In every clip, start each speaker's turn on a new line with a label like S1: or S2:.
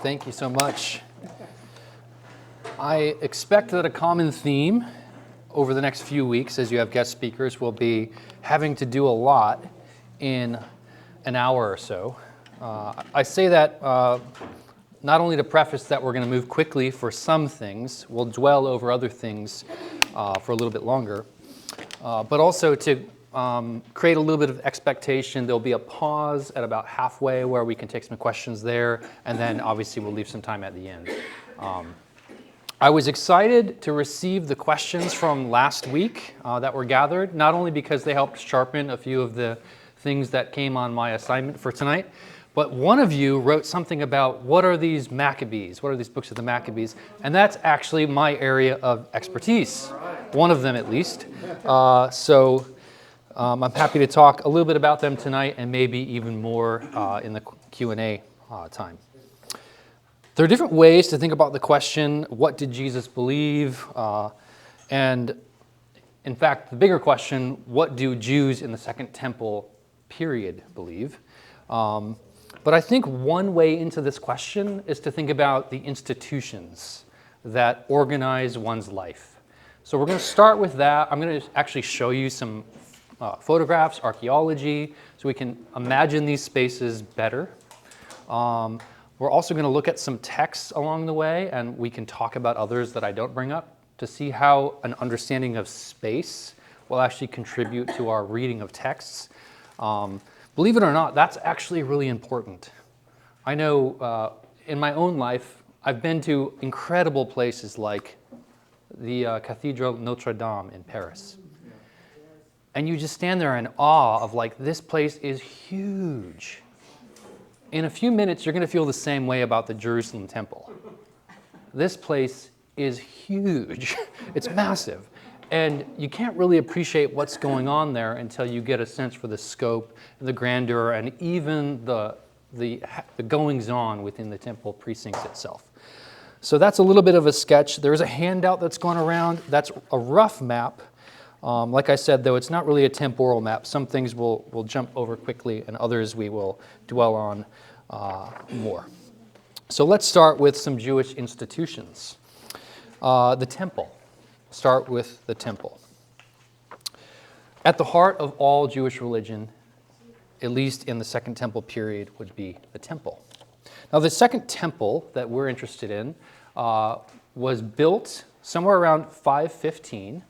S1: Thank you so much. I expect that a common theme over the next few weeks, as you have guest speakers, will be having to do a lot in an hour or so. I say that not only to preface that we're going to move quickly for some things, we'll dwell over other things for a little bit longer, but also to create a little bit of expectation. There'll be a pause at about halfway where we can take some questions there, and then obviously we'll leave some time at the end. I was excited to receive the questions from last week that were gathered, not only because they helped sharpen a few of the things that came on my assignment for tonight, but one of you wrote something about what are these Maccabees, what are these books of the Maccabees, and that's actually my area of expertise, one of them at least. So I'm happy to talk a little bit about them tonight and maybe even more in the Q&A time. There are different ways to think about the question, what did Jesus believe? And in fact, the bigger question, what do Jews in the Second Temple period believe? But I think one way into this question is to think about the institutions that organize one's life. So we're going to start with that. I'm going to actually show you some photographs, archaeology, so we can imagine these spaces better. We're also going to look at some texts along the way, and we can talk about others that I don't bring up to see how an understanding of space will actually contribute to our reading of texts. Believe it or not, that's actually really important. I know in my own life, I've been to incredible places like the Cathedral Notre Dame in Paris. And you just stand there in awe of like, this place is huge. In a few minutes, you're going to feel the same way about the Jerusalem temple. This place is huge. It's massive. And you can't really appreciate what's going on there until you get a sense for the scope, the grandeur, and even the goings-on within the temple precincts itself. So that's a little bit of a sketch. There's a handout that's going around. That's a rough map. Like I said, though, it's not really a temporal map. Some things we'll jump over quickly, and others we will dwell on more. So let's start with some Jewish institutions. The temple. Start with the temple. At the heart of all Jewish religion, at least in the Second Temple period, would be the temple. Now, the Second Temple that we're interested in was built somewhere around 515,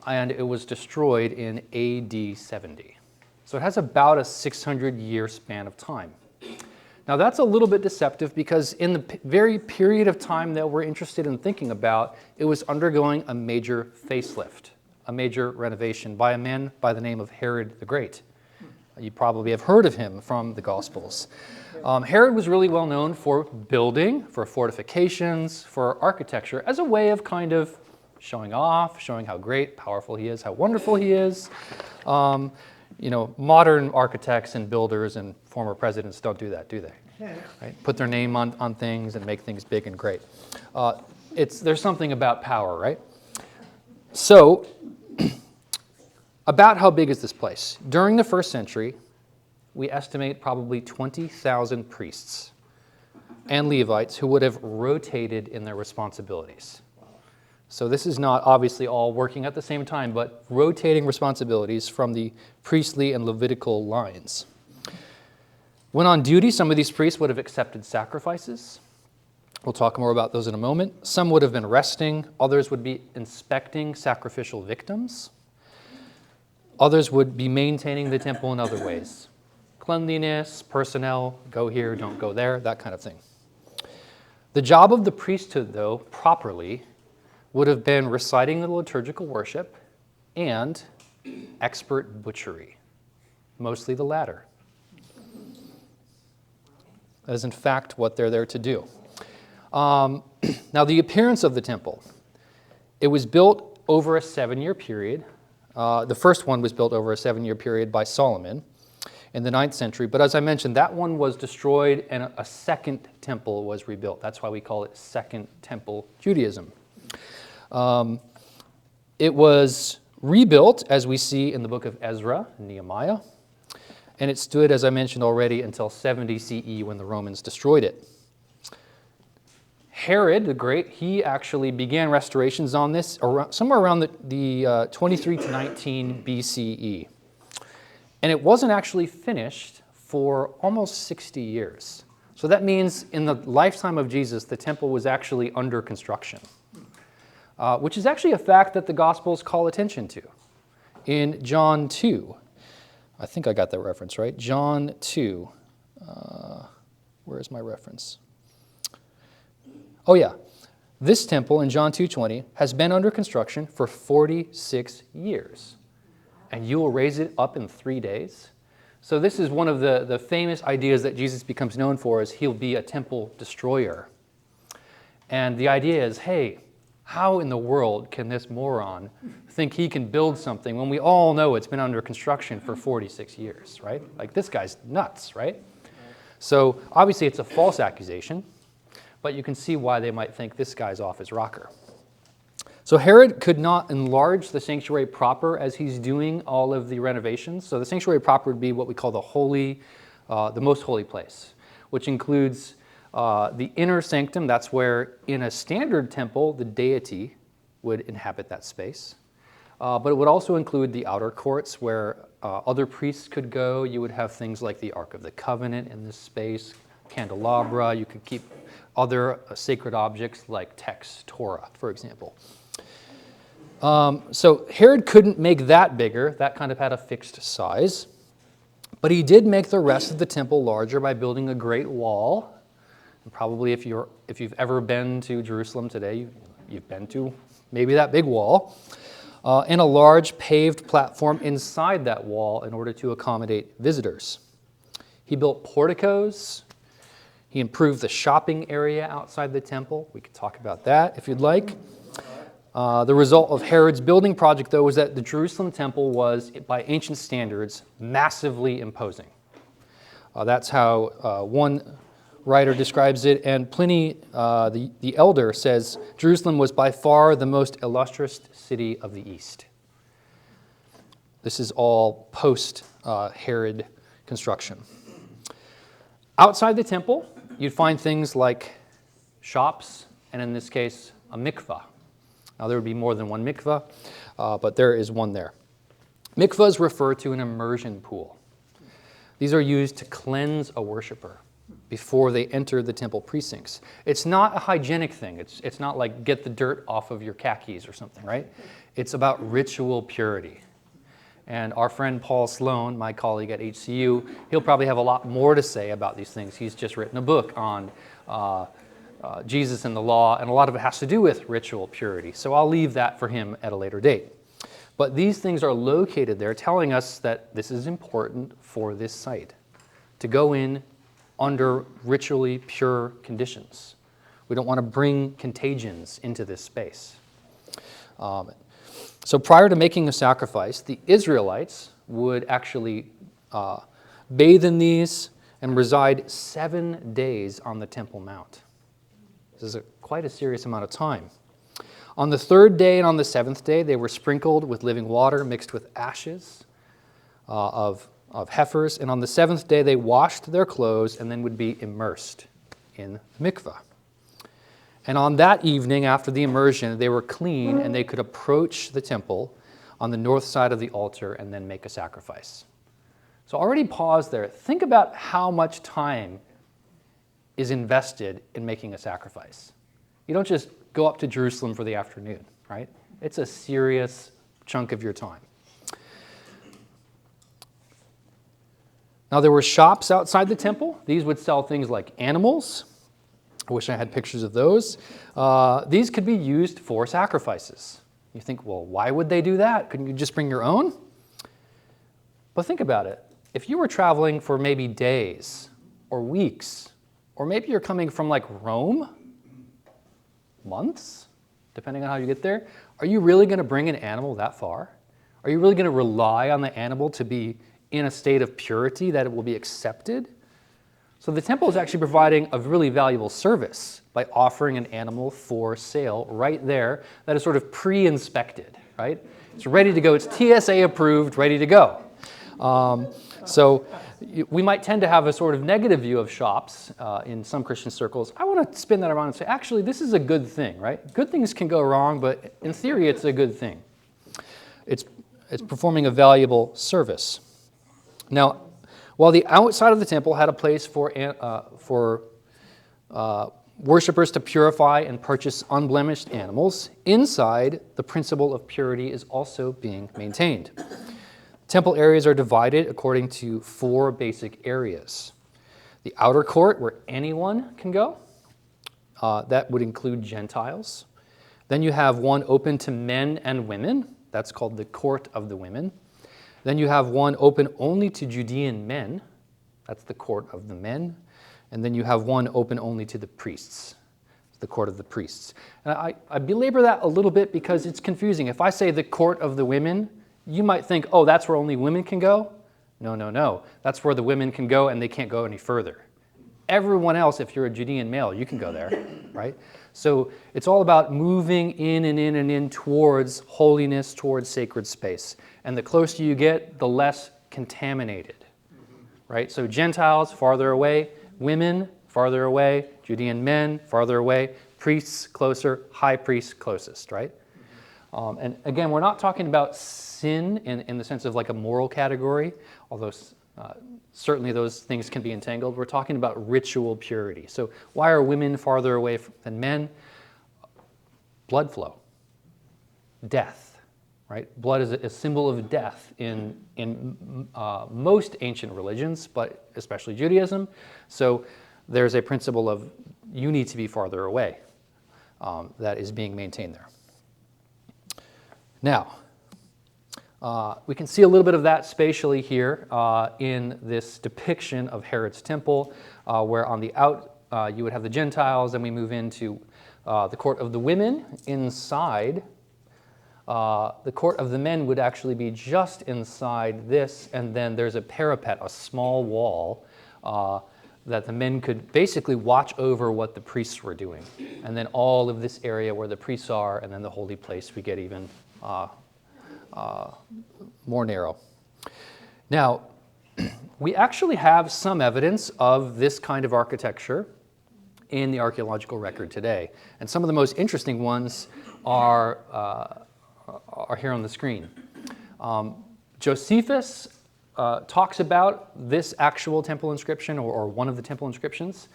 S1: and it was destroyed in AD 70. So it has about a 600-year span of time. Now that's a little bit deceptive because in the very period of time that we're interested in thinking about, it was undergoing a major facelift, a major renovation by a man by the name of Herod the Great. You probably have heard of him from the Gospels. Herod was really well known for building, for fortifications, for architecture, as a way of kind of showing off, showing how great, powerful he is, how wonderful he is. Modern architects and builders and former presidents don't do that, do they? Right? Put their name on things and make things big and great. There's something about power, right? So, about how big is this place? During the first century, we estimate probably 20,000 priests and Levites who would have rotated in their responsibilities. So this is not obviously all working at the same time, but rotating responsibilities from the priestly and Levitical lines. When on duty, some of these priests would have accepted sacrifices. We'll talk more about those in a moment. Some would have been resting. Others would be inspecting sacrificial victims. Others would be maintaining the temple in other ways. Cleanliness, personnel, go here, don't go there, that kind of thing. The job of the priesthood, though, properly, would have been reciting the liturgical worship and expert butchery, mostly the latter. That is, in fact, what they're there to do. Now, the appearance of the temple. It was built over a 7-year period. The first one was built over a 7-year period by Solomon in the 9th century. But as I mentioned, that one was destroyed and a second temple was rebuilt. That's why we call it Second Temple Judaism. It was rebuilt, as we see in the book of Ezra and Nehemiah, and it stood, as I mentioned already, until 70 CE when the Romans destroyed it. Herod the Great, he actually began restorations on this somewhere around the 23 to 19 BCE. And it wasn't actually finished for almost 60 years. So that means in the lifetime of Jesus, the temple was actually under construction, which is actually a fact that the Gospels call attention to. In John 2, I think I got that reference right. John 2, where is my reference? Oh yeah, this temple in John 2:20 has been under construction for 46 years, and you will raise it up in 3 days. So this is one of the famous ideas that Jesus becomes known for, is he'll be a temple destroyer. And the idea is, hey, how in the world can this moron think he can build something when we all know it's been under construction for 46 years, right? Like, this guy's nuts, right? So obviously it's a false accusation, but you can see why they might think this guy's off his rocker. So Herod could not enlarge the sanctuary proper as he's doing all of the renovations. So the sanctuary proper would be what we call the most holy place, which includes the inner sanctum. That's where in a standard temple, the deity would inhabit that space. But it would also include the outer courts where other priests could go. You would have things like the Ark of the Covenant in this space, candelabra. You could keep other sacred objects like texts, Torah, for example. So Herod couldn't make that bigger. That kind of had a fixed size. But he did make the rest of the temple larger by building a great wall. And probably if you've ever been to Jerusalem today, you've been to maybe that big wall. And a large paved platform inside that wall in order to accommodate visitors. He built porticos. He improved the shopping area outside the temple. We could talk about that if you'd like. The result of Herod's building project, though, was that the Jerusalem temple was, by ancient standards, massively imposing. That's how one writer describes it, and Pliny the Elder says, Jerusalem was by far the most illustrious city of the East. This is all post-Herod construction. Outside the temple, you'd find things like shops, and in this case, a mikvah. Now, there would be more than one mikvah, but there is one there. Mikvahs refer to an immersion pool. These are used to cleanse a worshiper before they enter the temple precincts. It's not a hygienic thing. It's not like get the dirt off of your khakis or something, right? It's about ritual purity. And our friend Paul Sloan, my colleague at HCU, he'll probably have a lot more to say about these things. He's just written a book on Jesus and the law, and a lot of it has to do with ritual purity. So I'll leave that for him at a later date. But these things are located there, telling us that this is important for this site, to go in under ritually pure conditions. We don't want to bring contagions into this space. So prior to making a sacrifice, the Israelites would actually bathe in these and reside 7 days on the Temple Mount. This is quite a serious amount of time. On the third day and on the seventh day, they were sprinkled with living water mixed with ashes of heifers. And on the seventh day, they washed their clothes and then would be immersed in the mikvah. And on that evening, after the immersion, they were clean and they could approach the temple on the north side of the altar and then make a sacrifice. So already pause there. Think about how much time is invested in making a sacrifice. You don't just go up to Jerusalem for the afternoon, right? It's a serious chunk of your time. Now, there were shops outside the temple. These would sell things like animals. I wish I had pictures of those. These could be used for sacrifices. You think, well, why would they do that? Couldn't you just bring your own? But think about it. If you were traveling for maybe days or weeks, or maybe you're coming from like Rome, months, depending on how you get there, are you really going to bring an animal that far? Are you really going to rely on the animal to be in a state of purity that it will be accepted? So the temple is actually providing a really valuable service by offering an animal for sale right there that is sort of pre-inspected, right? It's ready to go. It's TSA approved, ready to go. So we might tend to have a sort of negative view of shops in some Christian circles. I want to spin that around and say, actually, this is a good thing, right? Good things can go wrong, but in theory, it's a good thing. It's performing a valuable service. Now, while the outside of the temple had a place for worshipers to purify and purchase unblemished animals, inside, the principle of purity is also being maintained. Temple areas are divided according to 4 basic areas. The outer court, where anyone can go. That would include Gentiles. Then you have one open to men and women. That's called the court of the women. Then you have one open only to Judean men. That's the court of the men. And then you have one open only to the priests. It's the court of the priests. And I belabor that a little bit because it's confusing. If I say the court of the women, you might think, oh, that's where only women can go? No. That's where the women can go and they can't go any further. Everyone else, if you're a Judean male, you can go there, right? So it's all about moving in and in and in towards holiness, towards sacred space. And the closer you get, the less contaminated, right? So Gentiles, farther away. Women, farther away. Judean men, farther away. Priests, closer. High priests, closest, right? And again, we're not talking about sin in the sense of like a moral category, although certainly those things can be entangled. We're talking about ritual purity. So why are women farther away than men? Blood flow, death, right? Blood is a symbol of death in most ancient religions, but especially Judaism. So there's a principle of you need to be farther away that is being maintained there. Now, we can see a little bit of that spatially here in this depiction of Herod's temple, where on the out you would have the Gentiles, and we move into the court of the women inside. The court of the men would actually be just inside this, and then there's a parapet, a small wall, that the men could basically watch over what the priests were doing. And then all of this area where the priests are, and then the holy place, we get even more narrow. Now, we actually have some evidence of this kind of architecture in the archaeological record today. And some of the most interesting ones are here on the screen. Josephus talks about this actual temple inscription, or one of the temple inscriptions.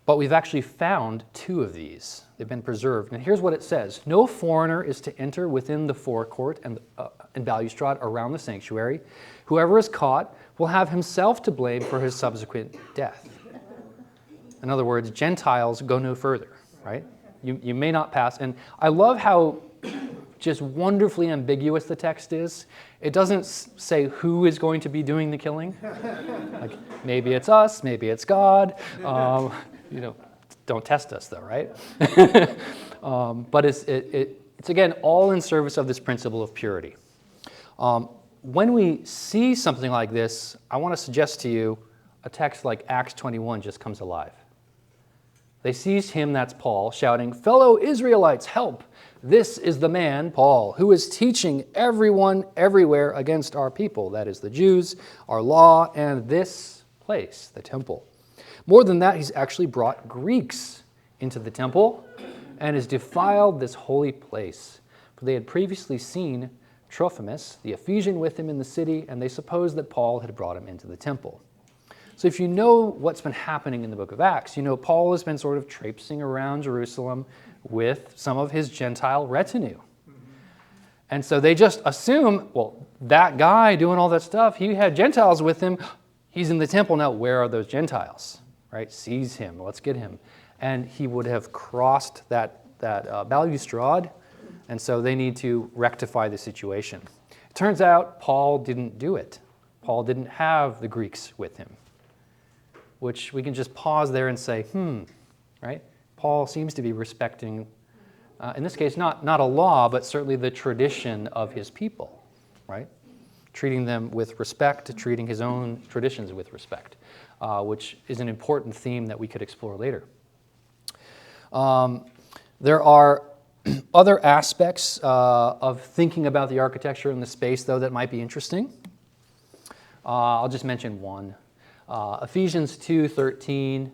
S1: But we've actually found 2 of these. They've been preserved. And here's what it says. No foreigner is to enter within the forecourt and balustrade around the sanctuary. Whoever is caught will have himself to blame for his subsequent death. In other words, Gentiles go no further, right? You may not pass. And I love how just wonderfully ambiguous the text is. It doesn't say who is going to be doing the killing. Like, maybe it's us, maybe it's God. Don't test us though, right? But it's again all in service of this principle of purity. When we see something like this, I want to suggest to you a text like Acts 21 just comes alive. They seized him, that's Paul, shouting, "Fellow Israelites, help! This is the man, Paul, who is teaching everyone everywhere against our people, that is the Jews, our law, and this place, the temple. More than that, he's actually brought Greeks into the temple and has defiled this holy place. For they had previously seen Trophimus, the Ephesian, with him in the city, and they supposed that Paul had brought him into the temple." So if you know what's been happening in the book of Acts, you know Paul has been sort of traipsing around Jerusalem with some of his Gentile retinue. And so they just assume, well, that guy doing all that stuff, he had Gentiles with him. He's in the temple now. Where are those Gentiles? Right? Seize him. Let's get him. And he would have crossed that balustrade, and so they need to rectify the situation. It turns out Paul didn't do it. Paul didn't have the Greeks with him, which we can just pause there and say, right? Paul seems to be respecting, in this case, not a law, but certainly the tradition of his people, right? Treating them with respect, treating his own traditions with respect, which is an important theme that we could explore later. There are other aspects of thinking about the architecture and the space, though, that might be interesting. I'll just mention one. Ephesians 2:13,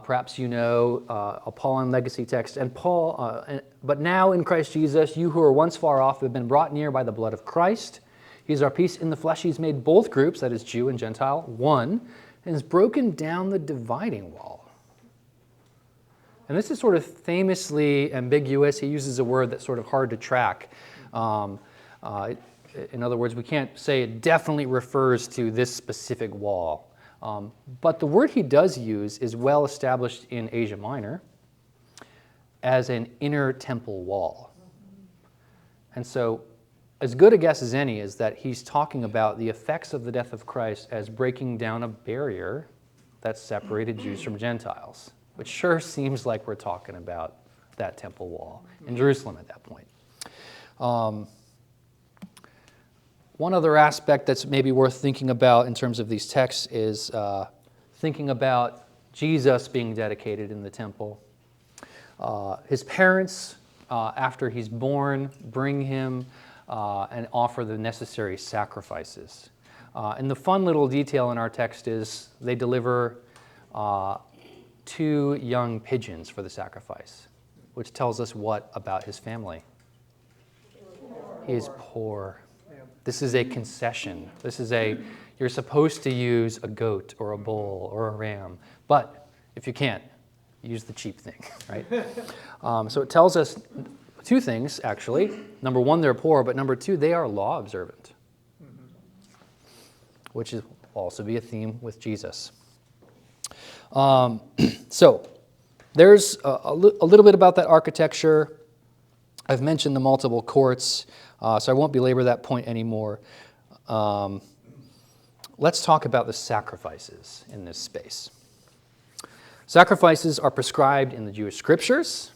S1: perhaps you know, a Pauline legacy text. And Paul, but now in Christ Jesus, you who were once far off have been brought near by the blood of Christ. He is our peace in the flesh. He's made both groups, that is Jew and Gentile, one, and has broken down the dividing wall. And this is sort of famously ambiguous. He uses a word that's sort of hard to track. In other words, we can't say it definitely refers to this specific wall. But the word he does use is well established in Asia Minor as an inner temple wall. And so as good a guess as any is that he's talking about the effects of the death of Christ as breaking down a barrier that separated Jews from Gentiles, which sure seems like we're talking about that temple wall in Jerusalem at that point. One other aspect that's maybe worth thinking about in terms of these texts is thinking about Jesus being dedicated in the temple. His parents, after he's born, bring him and offer the necessary sacrifices. And the fun little detail in our text is they deliver 2 young pigeons for the sacrifice, which tells us what about his family? He is poor. This is a concession. You're supposed to use a goat or a bull or a ram, but if you can't, use the cheap thing, right? So it tells us 2 things, actually. Number 1, they're poor, but number 2, they are law observant, which will also be a theme with Jesus. So there's a little bit about that architecture. I've mentioned the multiple courts, so I won't belabor that point anymore. Let's talk about the sacrifices in this space. Sacrifices are prescribed in the Jewish scriptures.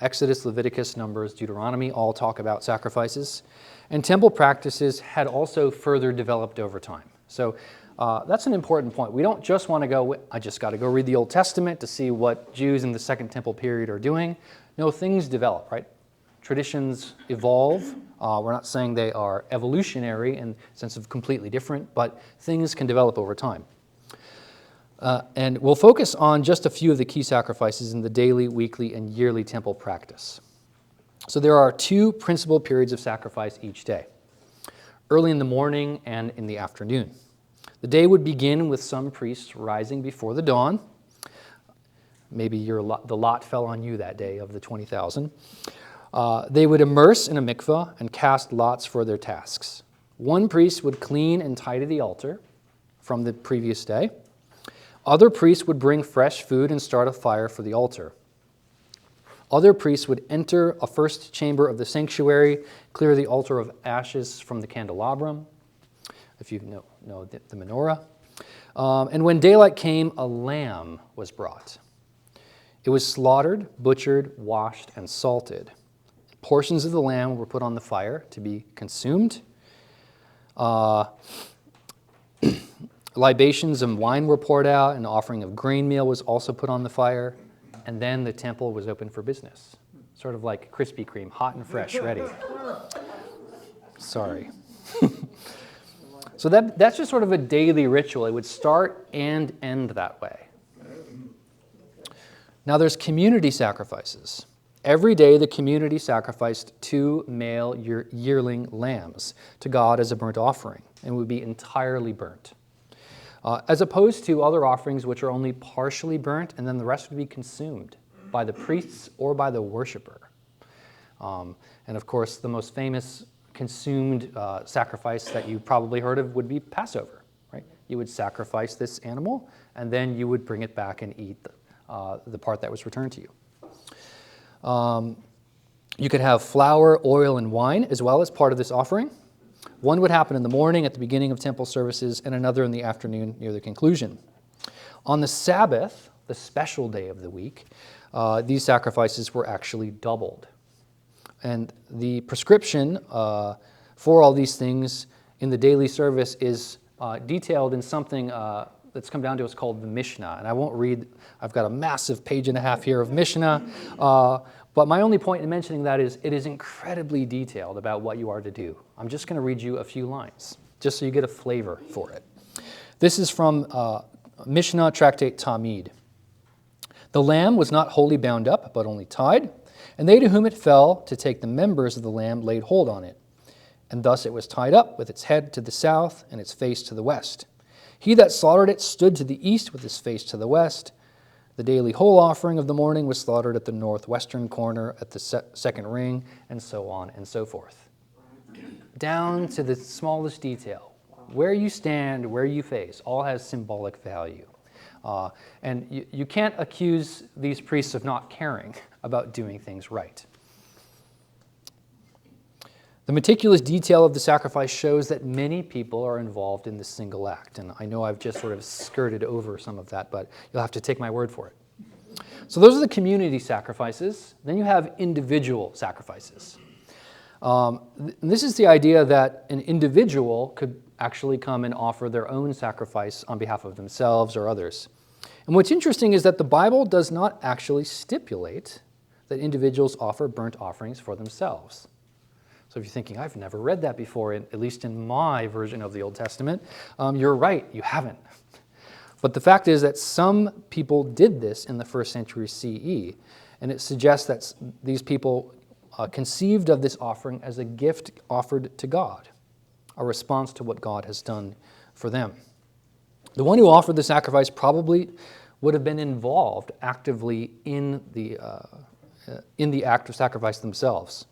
S1: Exodus, Leviticus, Numbers, Deuteronomy all talk about sacrifices. And temple practices had also further developed over time. So that's an important point. We don't just want to go, I just got to go read the Old Testament to see what Jews in the Second Temple period are doing. No, things develop, right? Traditions evolve. We're not saying they are evolutionary in the sense of completely different, but things can develop over time. And we'll focus on just a few of the key sacrifices in the daily, weekly, and yearly temple practice. So there are 2 principal periods of sacrifice each day, early in the morning and in the afternoon. The day would begin with some priests rising before the dawn. Maybe the lot fell on you that day of the 20,000. They would immerse in a mikveh and cast lots for their tasks. One priest would clean and tidy the altar from the previous day. Other priests would bring fresh food and start a fire for the altar. Other priests would enter a first chamber of the sanctuary, clear the altar of ashes from the candelabrum, if you know the menorah. And when daylight came, a lamb was brought. It was slaughtered, butchered, washed, and salted. Portions of the lamb were put on the fire to be consumed. Libations and wine were poured out, and an offering of grain meal was also put on the fire, and then the temple was open for business. Sort of like Krispy Kreme, hot and fresh, ready. Sorry. So that's just sort of a daily ritual. It would start and end that way. Now there's community sacrifices. Every day the community sacrificed 2 male yearling lambs to God as a burnt offering, and would be entirely burnt. As opposed to other offerings which are only partially burnt, and then the rest would be consumed by the priests or by the worshiper. And of course, the most famous consumed sacrifice that you probably heard of would be Passover, right? You would sacrifice this animal, and then you would bring it back and eat the part that was returned to you. You could have flour, oil, and wine as well as part of this offering. One would happen in the morning at the beginning of temple services, and another in the afternoon near the conclusion. On the Sabbath, the special day of the week, these sacrifices were actually doubled. And the prescription for all these things in the daily service is detailed in something that's come down to us called the Mishnah. And I won't read, I've got a massive 1.5 pages here of Mishnah, but my only point in mentioning that is it is incredibly detailed about what you are to do. I'm just going to read you a few lines, just so you get a flavor for it. This is from Mishnah Tractate Tamid. The lamb was not wholly bound up, but only tied, and they to whom it fell to take the members of the lamb laid hold on it. And thus it was tied up with its head to the south and its face to the west. He that slaughtered it stood to the east with his face to the west. The daily whole offering of the morning was slaughtered at the northwestern corner at the second ring, and so on and so forth. Down to the smallest detail. Where you stand, where you face, all has symbolic value. And you can't accuse these priests of not caring about doing things right. The meticulous detail of the sacrifice shows that many people are involved in this single act. And I know I've just sort of skirted over some of that, but you'll have to take my word for it. So those are the community sacrifices. Then you have individual sacrifices. This is the idea that an individual could actually come and offer their own sacrifice on behalf of themselves or others. And what's interesting is that the Bible does not actually stipulate that individuals offer burnt offerings for themselves. So if you're thinking, I've never read that before, at least in my version of the Old Testament, you're right, you haven't. But the fact is that some people did this in the first century CE, and it suggests that these people conceived of this offering as a gift offered to God, a response to what God has done for them. The one who offered the sacrifice probably would have been involved actively in the act of sacrifice themselves.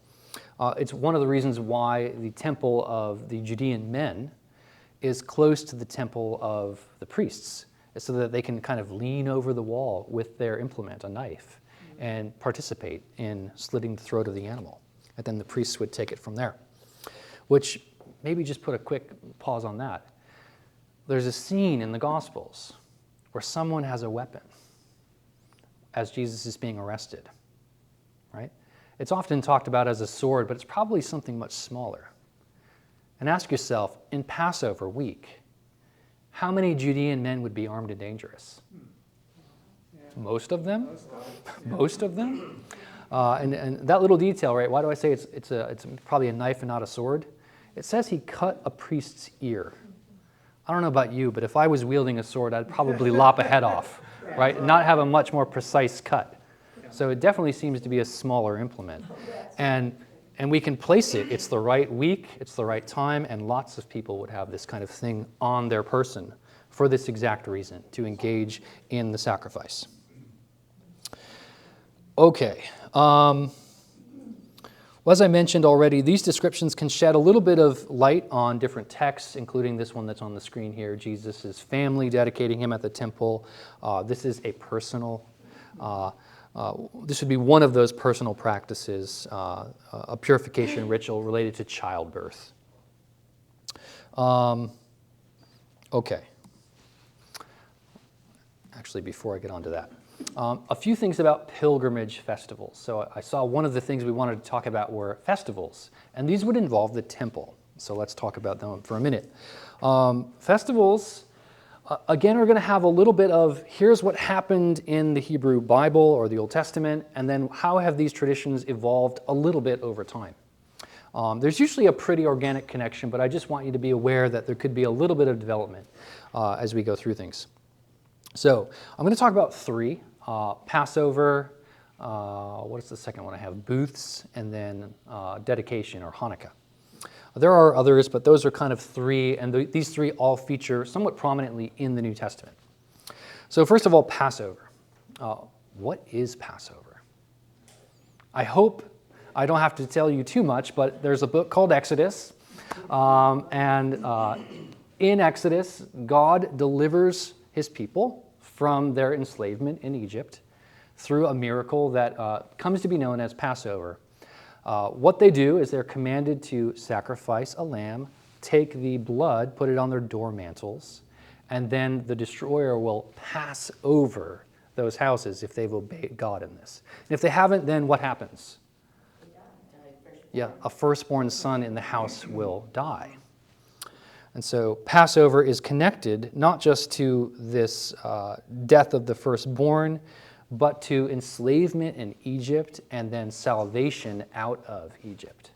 S1: It's one of the reasons why the temple of the Judean men is close to the temple of the priests, so that they can kind of lean over the wall with their implement, a knife, and participate in slitting the throat of the animal. And then the priests would take it from there. Which, maybe just put a quick pause on that. There's a scene in the Gospels where someone has a weapon as Jesus is being arrested, right? It's often talked about as a sword, but it's probably something much smaller. And ask yourself, in Passover week, how many Judean men would be armed and dangerous? Most of them? Most of them? And that little detail, right? Why do I say it's probably a knife and not a sword? It says he cut a priest's ear. I don't know about you, but if I was wielding a sword, I'd probably lop a head off, right? And not have a much more precise cut. So it definitely seems to be a smaller implement. And we can place it. It's the right week, it's the right time, and lots of people would have this kind of thing on their person for this exact reason, to engage in the sacrifice. Okay. Well, as I mentioned already, these descriptions can shed a little bit of light on different texts, including this one that's on the screen here, Jesus' family dedicating him at the temple. This is a personal this would be one of those personal practices, a purification ritual related to childbirth. Okay. Actually, before I get on to that, a few things about pilgrimage festivals. So I saw one of the things we wanted to talk about were festivals, and these would involve the temple. So let's talk about them for a minute. Festivals, again, we're going to have a little bit of here's what happened in the Hebrew Bible or the Old Testament, and then how have these traditions evolved a little bit over time. There's usually a pretty organic connection, but I just want you to be aware that there could be a little bit of development as we go through things. So I'm going to talk about three: Passover, what is the second one I have? Booths, and then dedication or Hanukkah. There are others, but those are kind of three, and these three all feature somewhat prominently in the New Testament. So first of all, Passover. What is Passover? I hope I don't have to tell you too much, but there's a book called Exodus, and in Exodus, God delivers his people from their enslavement in Egypt through a miracle that comes to be known as Passover. What they do is they're commanded to sacrifice a lamb, take the blood, put it on their door mantles, and then the destroyer will pass over those houses if they've obeyed God in this. And if they haven't, then what happens? Yeah, a firstborn son in the house will die. And so Passover is connected not just to this death of the firstborn, but to enslavement in Egypt and then salvation out of Egypt.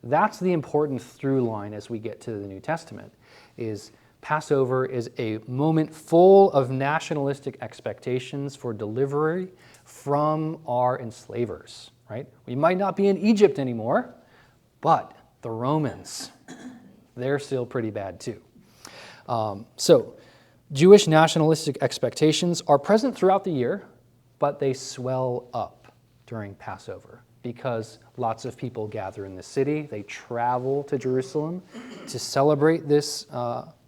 S1: That's the important through line as we get to the New Testament, is Passover is a moment full of nationalistic expectations for delivery from our enslavers, right? We might not be in Egypt anymore, but the Romans, they're still pretty bad too. So Jewish nationalistic expectations are present throughout the year, but they swell up during Passover because lots of people gather in the city. They travel to Jerusalem to celebrate this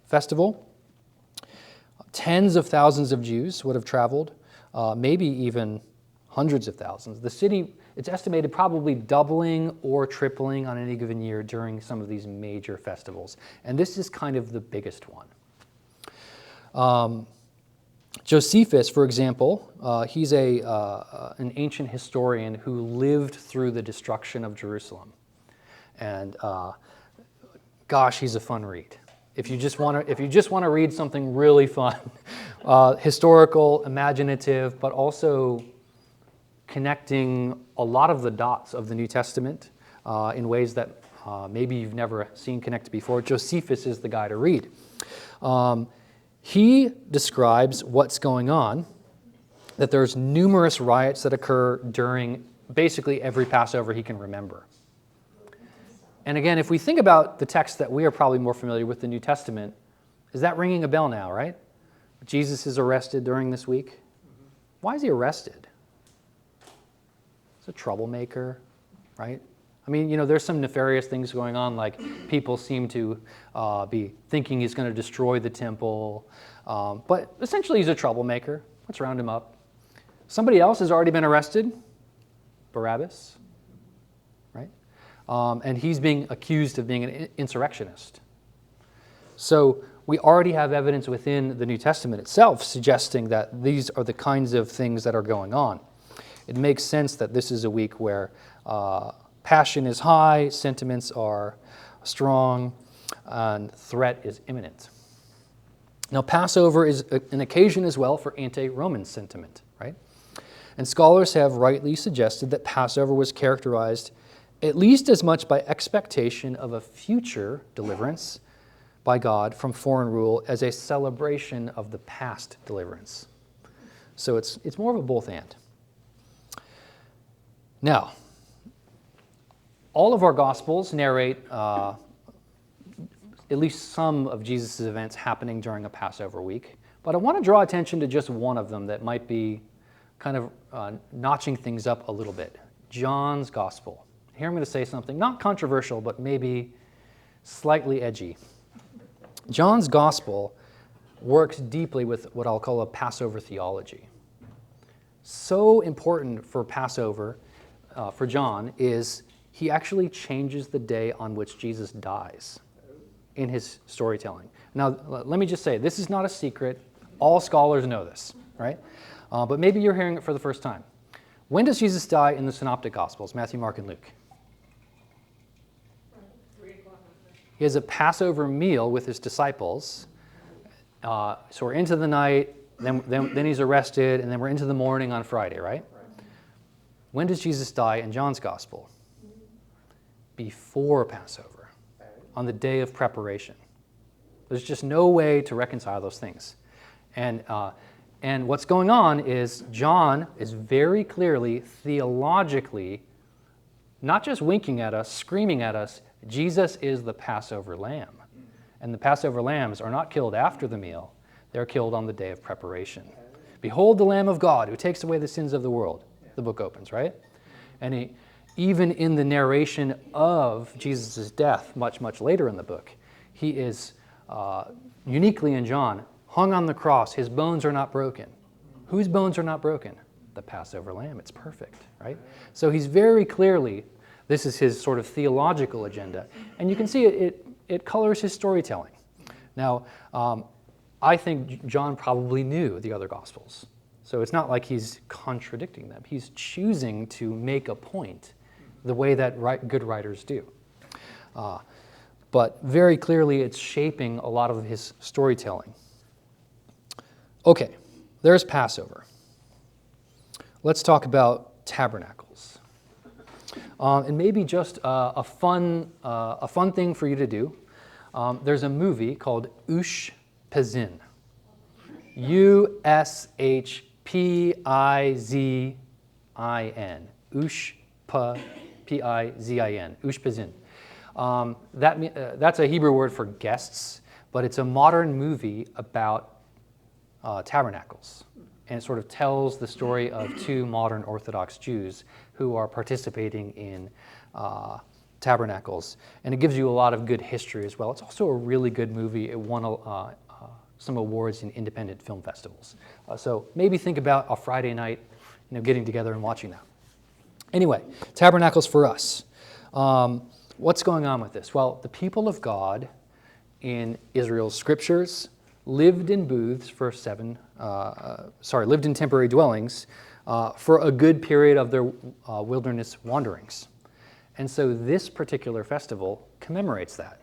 S1: festival. Tens of thousands of Jews would have traveled, maybe even hundreds of thousands. The city, it's estimated probably doubling or tripling on any given year during some of these major festivals. And this is kind of the biggest one. Josephus, for example, he's an ancient historian who lived through the destruction of Jerusalem. And gosh, he's a fun read. If you just want to read something really fun, historical, imaginative, but also connecting a lot of the dots of the New Testament in ways that maybe you've never seen connected before, Josephus is the guy to read. He describes what's going on, that there's numerous riots that occur during basically every Passover he can remember. And again, if we think about the text that we are probably more familiar with, the New Testament, is that ringing a bell now, right? Jesus is arrested during this week. Why is he arrested? He's a troublemaker, right? I mean, there's some nefarious things going on, like people seem to be thinking he's going to destroy the temple. But essentially, he's a troublemaker. Let's round him up. Somebody else has already been arrested, Barabbas, right? And he's being accused of being an insurrectionist. So we already have evidence within the New Testament itself suggesting that these are the kinds of things that are going on. It makes sense that this is a week where passion is high, sentiments are strong, and threat is imminent. Now, Passover is an occasion as well for anti-Roman sentiment, right? And scholars have rightly suggested that Passover was characterized at least as much by expectation of a future deliverance by God from foreign rule as a celebration of the past deliverance. So it's more of a both and. Now, all of our Gospels narrate at least some of Jesus' events happening during a Passover week, but I want to draw attention to just one of them that might be kind of notching things up a little bit. John's Gospel. Here I'm going to say something not controversial, but maybe slightly edgy. John's Gospel works deeply with what I'll call a Passover theology. So important for Passover, for John, is he actually changes the day on which Jesus dies in his storytelling. Now, let me just say, this is not a secret. All scholars know this, right? But maybe you're hearing it for the first time. When does Jesus die in the Synoptic Gospels, Matthew, Mark, and Luke? He has a Passover meal with his disciples. So we're into the night, then he's arrested, and then we're into the morning on Friday, right? When does Jesus die in John's Gospel? Before Passover, on the day of preparation. There's just no way to reconcile those things. And what's going on is John is very clearly, theologically, not just winking at us, screaming at us, Jesus is the Passover lamb. And the Passover lambs are not killed after the meal. They're killed on the day of preparation. Behold the Lamb of God who takes away the sins of the world. The book opens, right? And even in the narration of Jesus' death, much, much later in the book, he is, uniquely in John, hung on the cross. His bones are not broken. Whose bones are not broken? The Passover lamb. It's perfect, right? So he's very clearly, this is his sort of theological agenda. And you can see it colors his storytelling. Now, I think John probably knew the other Gospels. So it's not like he's contradicting them. He's choosing to make a point the way that good writers do. But very clearly it's shaping a lot of his storytelling. Okay, there's Passover. Let's talk about tabernacles. And maybe just a fun thing for you to do. There's a movie called Ush Ushpizin. Ushpizin. P-I-Z-I-N. Ushpizin. That's a Hebrew word for guests, but it's a modern movie about tabernacles. And it sort of tells the story of two modern Orthodox Jews who are participating in tabernacles. And it gives you a lot of good history as well. It's also a really good movie. It won some awards in independent film festivals. So maybe think about a Friday night, getting together and watching that. Anyway, tabernacles for us. What's going on with this? Well, the people of God in Israel's scriptures lived in booths for lived in temporary dwellings for a good period of their wilderness wanderings. And so this particular festival commemorates that.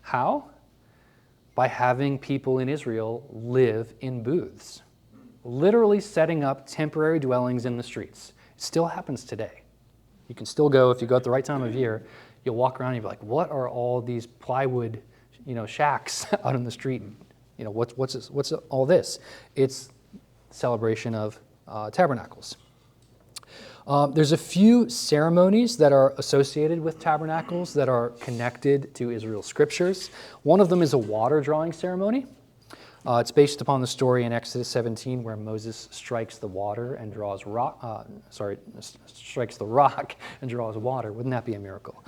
S1: How? By having people in Israel live in booths, literally setting up temporary dwellings in the streets. It still happens today. You can still go, if you go at the right time of year, you'll walk around and you'll be like, what are all these plywood, shacks out on the street? What's all this? It's celebration of tabernacles. There's a few ceremonies that are associated with tabernacles that are connected to Israel's scriptures. One of them is a water drawing ceremony. It's based upon the story in Exodus 17 where Moses strikes the water and strikes the rock and draws water. Wouldn't that be a miracle?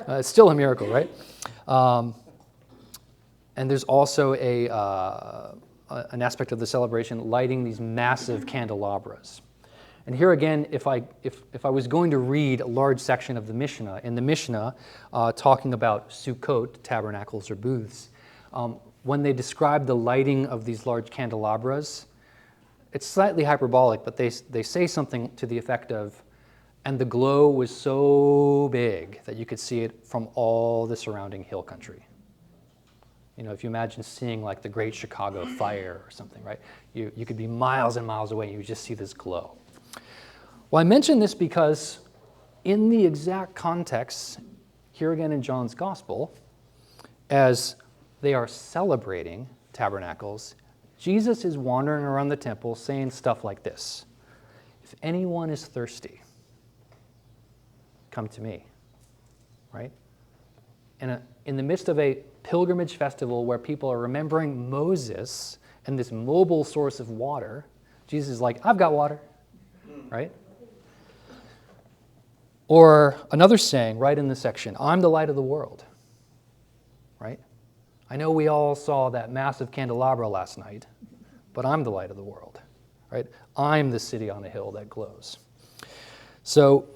S1: It's still a miracle, right? And there's also an aspect of the celebration lighting these massive candelabras. And here again, if I was going to read a large section of the Mishnah, in the Mishnah talking about Sukkot, tabernacles or booths, when they describe the lighting of these large candelabras, it's slightly hyperbolic, but they say something to the effect of, and the glow was so big that you could see it from all the surrounding hill country. If you imagine seeing like the Great Chicago Fire or something, right? You could be miles and miles away and you would just see this glow. Well, I mention this because in the exact context, here again in John's Gospel, as they are celebrating tabernacles, Jesus is wandering around the temple saying stuff like this. If anyone is thirsty, come to me, right? In the midst of a pilgrimage festival where people are remembering Moses and this mobile source of water, Jesus is like, I've got water, right? Or another saying right in the section, I'm the light of the world, right? I know we all saw that massive candelabra last night, but I'm the light of the world, right? I'm the city on a hill that glows. So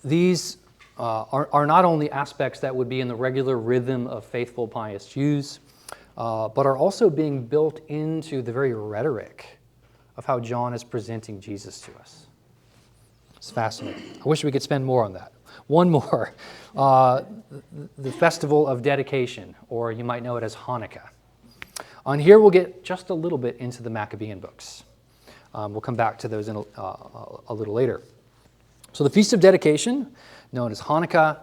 S1: these are not only aspects that would be in the regular rhythm of faithful, pious Jews, but are also being built into the very rhetoric of how John is presenting Jesus to us. It's fascinating. I wish we could spend more on that. One more, the festival of dedication, or you might know it as Hanukkah. On here, we'll get just a little bit into the Maccabean books. We'll come back to those in a little later. So the Feast of Dedication, known as Hanukkah,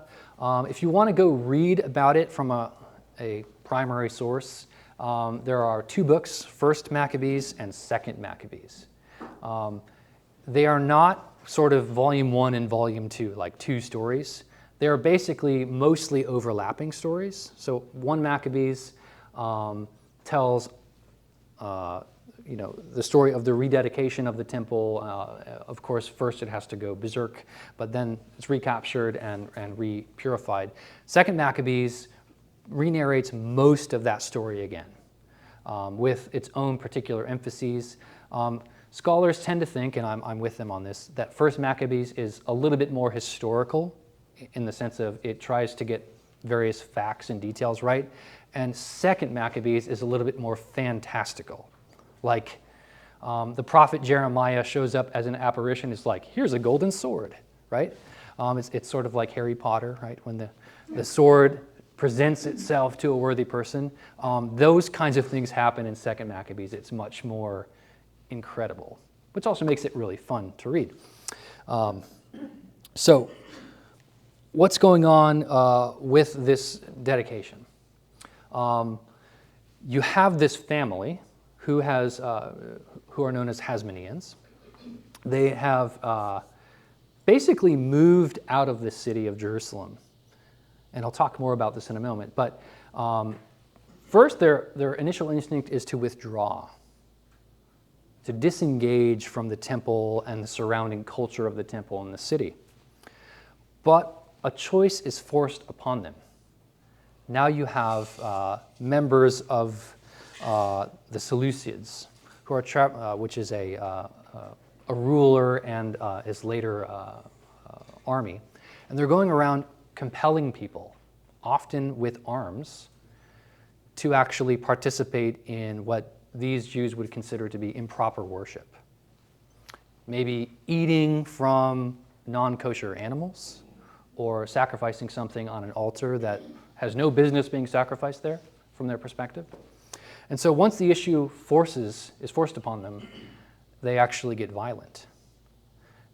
S1: if you want to go read about it from a primary source, there are two books, First Maccabees and Second Maccabees. They are not sort of volume 1 and volume 2, like two stories. They are basically mostly overlapping stories. So 1 Maccabees tells the story of the rededication of the temple. Of course, first it has to go berserk, but then it's recaptured and re-purified. Second Maccabees re-narrates most of that story again, with its own particular emphases. Scholars tend to think, and I'm with them on this, that First Maccabees is a little bit more historical in the sense of it tries to get various facts and details right, and Second Maccabees is a little bit more fantastical. Like the prophet Jeremiah shows up as an apparition. It's like, here's a golden sword, right? It's sort of like Harry Potter, right? When the sword presents itself to a worthy person. Those kinds of things happen in Second Maccabees. It's much more incredible, which also makes it really fun to read. So what's going on with this dedication? you have this family who are known as Hasmoneans. They have basically moved out of the city of Jerusalem. And I'll talk more about this in a moment. But first, their initial instinct is to withdraw, to disengage from the temple and the surrounding culture of the temple and the city. But a choice is forced upon them. Now you have members of the Sadducees, who are which is a ruler and his later army, and they're going around compelling people, often with arms, to actually participate in what these Jews would consider to be improper worship. Maybe eating from non-kosher animals, or sacrificing something on an altar that has no business being sacrificed there from their perspective. And so once the issue is forced upon them, they actually get violent.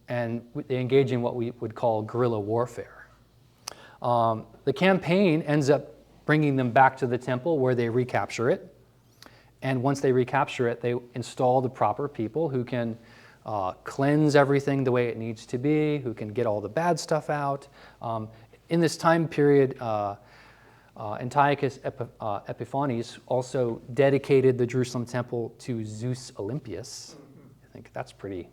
S1: And they engage in what we would call guerrilla warfare. The campaign ends up bringing them back to the temple where they recapture it. And once they recapture it, they install the proper people who can cleanse everything the way it needs to be, who can get all the bad stuff out. In this time period, Antiochus Epiphanes also dedicated the Jerusalem temple to Zeus Olympius. I think that's pretty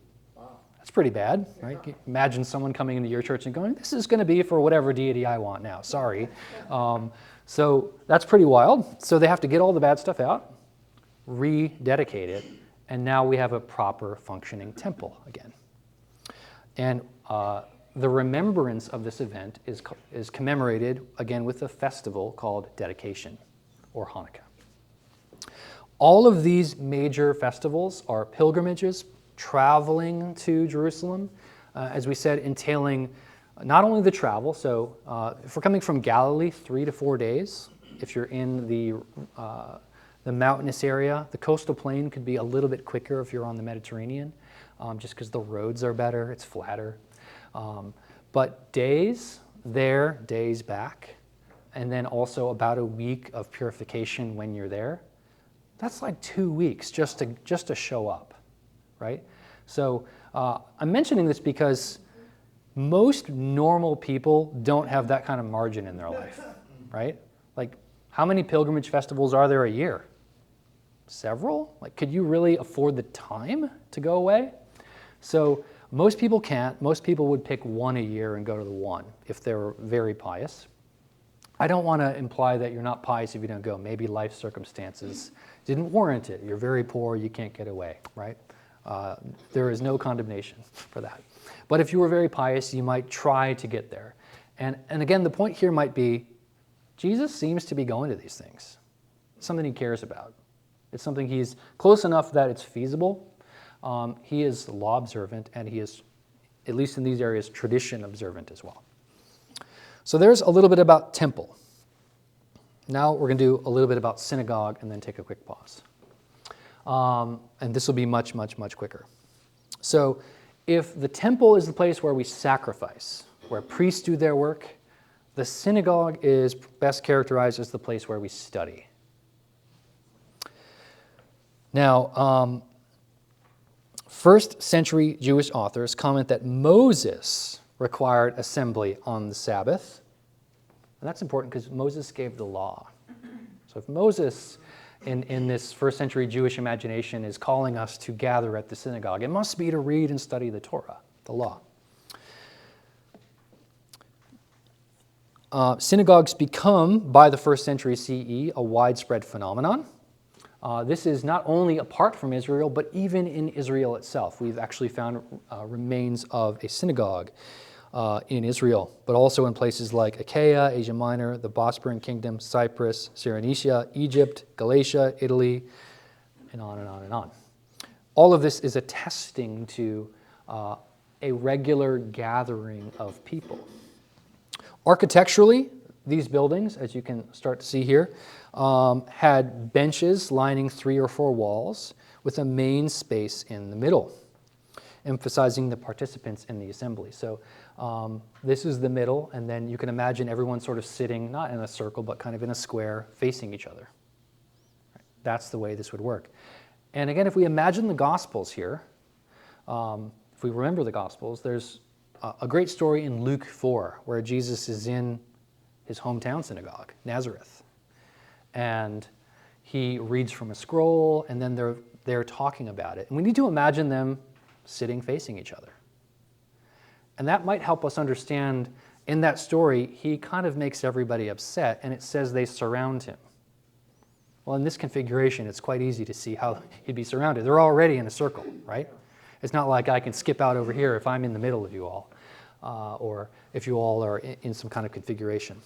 S1: bad, right? Imagine someone coming into your church and going, this is going to be for whatever deity I want now, sorry. So that's pretty wild. So they have to get all the bad stuff out, rededicate it, and now we have a proper functioning temple again. And the remembrance of this event is commemorated again with a festival called dedication, or Hanukkah. All of these major festivals are pilgrimages, traveling to Jerusalem, as we said, entailing not only the travel, so if we're coming from Galilee, 3 to 4 days. If you're in the mountainous area, the coastal plain could be a little bit quicker if you're on the Mediterranean, just because the roads are better, it's flatter. But days there, days back, and then also about a week of purification when you're there. That's like 2 weeks just to show up, right? So I'm mentioning this because most normal people don't have that kind of margin in their life, right? Like, how many pilgrimage festivals are there a year? Several? Like, could you really afford the time to go away? So most people can't. Most people would pick one a year and go to the one if they're very pious. I don't want to imply that you're not pious if you don't go. Maybe life circumstances didn't warrant it. You're very poor, you can't get away, right? There is no condemnation for that. But if you were very pious, you might try to get there. And again, the point here might be, Jesus seems to be going to these things. It's something he cares about. It's something he's close enough that it's feasible. He is law observant, and he is, at least in these areas, tradition observant as well. So there's a little bit about temple. Now we're going to do a little bit about synagogue and then take a quick pause. And this will be much, much, much quicker. So if the temple is the place where we sacrifice, where priests do their work, the synagogue is best characterized as the place where we study. Now, first century Jewish authors comment that Moses required assembly on the Sabbath. And that's important because Moses gave the law. So if Moses, in this first century Jewish imagination, is calling us to gather at the synagogue, it must be to read and study the Torah, the law. Synagogues become, by the first century CE, a widespread phenomenon. This is not only apart from Israel, but even in Israel itself. We've actually found remains of a synagogue in Israel, but also in places like Achaia, Asia Minor, the Bosporan Kingdom, Cyprus, Cyrenaica, Egypt, Galatia, Italy, and on and on and on. All of this is attesting to a regular gathering of people. Architecturally, these buildings, as you can start to see here, had benches lining 3 or 4 walls with a main space in the middle, emphasizing the participants in the assembly. So this is the middle, and then you can imagine everyone sort of sitting, not in a circle, but kind of in a square, facing each other. that's the way this would work. And again, if we imagine the Gospels here, if we remember the Gospels, there's a great story in Luke 4 where Jesus is in his hometown synagogue, Nazareth. And he reads from a scroll, and then they're talking about it. And we need to imagine them sitting facing each other. And that might help us understand, in that story, he kind of makes everybody upset, and it says they surround him. Well, in this configuration, it's quite easy to see how he'd be surrounded. They're already in a circle, right? It's not like I can skip out over here if I'm in the middle of you all, or if you all are in some kind of configuration.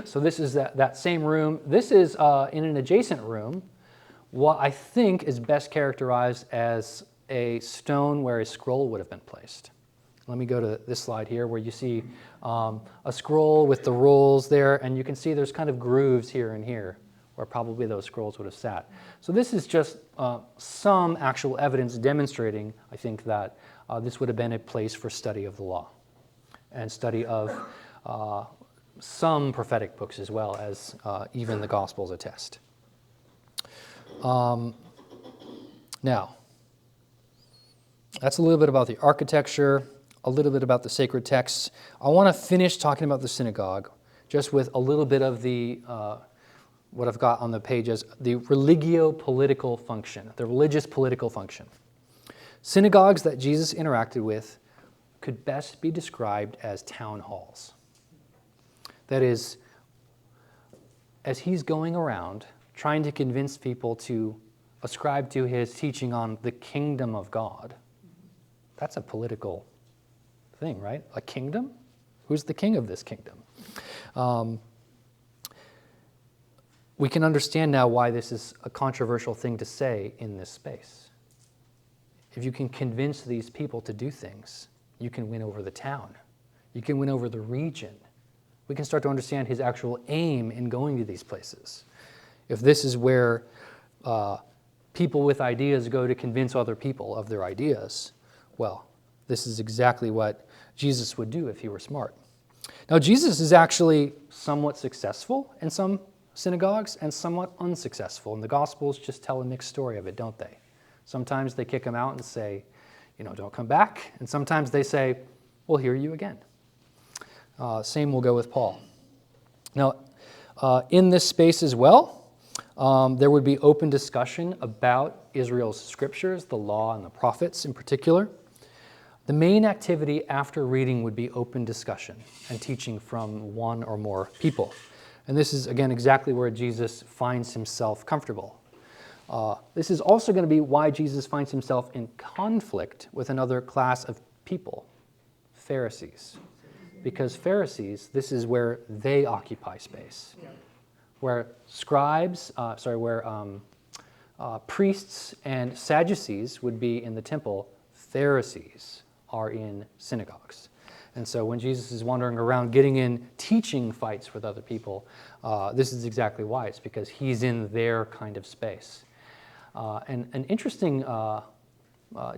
S1: So this is that same room. This is in an adjacent room, what I think is best characterized as a stone where a scroll would have been placed. Let me go to this slide here where you see a scroll with the rolls there, and you can see there's kind of grooves here and here where probably those scrolls would have sat. So this is just some actual evidence demonstrating, I think, that this would have been a place for study of the law and study of some prophetic books as well, as even the Gospels attest. Now, that's a little bit about the architecture, a little bit about the sacred texts. I want to finish talking about the synagogue just with a little bit of the what I've got on the page as the religio-political function, the religious political function. Synagogues that Jesus interacted with could best be described as town halls. That is, as he's going around trying to convince people to ascribe to his teaching on the kingdom of God, that's a political thing, right? A kingdom? Who's the king of this kingdom? We can understand now why this is a controversial thing to say in this space. If you can convince these people to do things, you can win over the town. You can win over the region. We can start to understand his actual aim in going to these places. If this is where people with ideas go to convince other people of their ideas, well, this is exactly what Jesus would do if he were smart. Now, Jesus is actually somewhat successful in some synagogues and somewhat unsuccessful, and the Gospels just tell a mixed story of it, don't they? Sometimes they kick him out and say, don't come back, and sometimes they say, we'll hear you again. Same will go with Paul. Now, in this space as well, there would be open discussion about Israel's scriptures, the law and the prophets in particular. The main activity after reading would be open discussion and teaching from one or more people. And this is, again, exactly where Jesus finds himself comfortable. This is also going to be why Jesus finds himself in conflict with another class of people, Pharisees. Because Pharisees, this is where they occupy space. Where priests and Sadducees would be in the temple, Pharisees are in synagogues. And so when Jesus is wandering around getting in teaching fights with other people, this is exactly why. It's because he's in their kind of space. And an interesting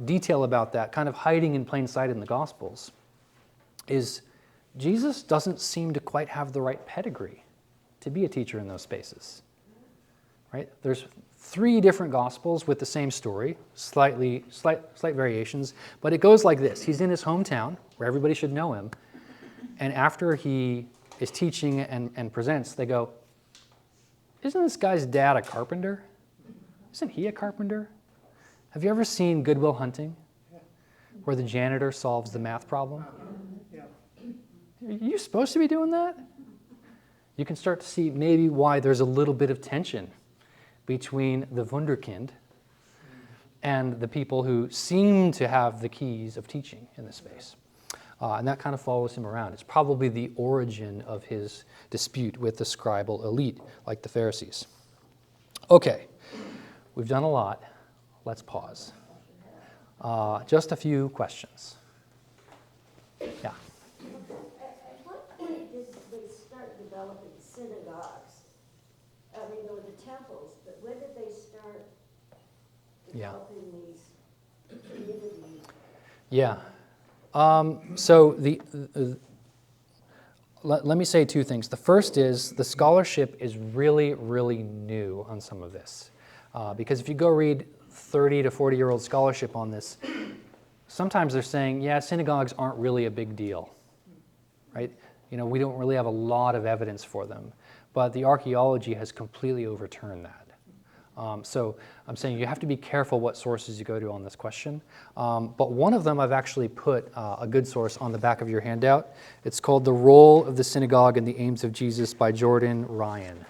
S1: detail about that, kind of hiding in plain sight in the Gospels, is Jesus doesn't seem to quite have the right pedigree to be a teacher in those spaces. Right? There's 3 different Gospels with the same story, slight variations, but it goes like this. He's in his hometown, where everybody should know him, and after he is teaching and presents, they go, isn't this guy's dad a carpenter? Isn't he a carpenter? Have you ever seen Good Will Hunting, where the janitor solves the math problem? Are you supposed to be doing that? You can start to see maybe why there's a little bit of tension between the Wunderkind and the people who seem to have the keys of teaching in this space. And that kind of follows him around. It's probably the origin of his dispute with the scribal elite, like the Pharisees. Okay, we've done a lot. Let's pause. Just a few questions. Yeah.
S2: At what point did they start developing synagogues? I mean, there were the temples, but when did they start developing these communities?
S1: Yeah. So let me say two things. The first is the scholarship is really, really new on some of this. Because if you go read 30 to 40-year-old scholarship on this, sometimes they're saying, yeah, synagogues aren't really a big deal, right? We don't really have a lot of evidence for them. But the archaeology has completely overturned that. So I'm saying you have to be careful what sources you go to on this question. But one of them I've actually put a good source on the back of your handout. It's called The Role of the Synagogue and the Aims of Jesus by Jordan Ryan.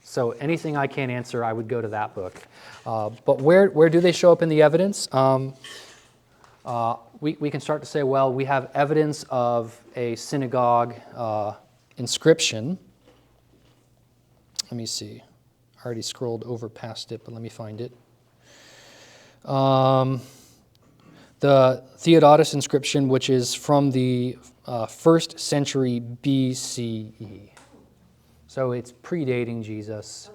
S1: So anything I can't answer, I would go to that book. But where do they show up in the evidence? We can start to say, well, we have evidence of a synagogue inscription. Let me see. I already scrolled over past it, but let me find it. The Theodotus inscription, which is from the 1st century BCE. So it's predating Jesus,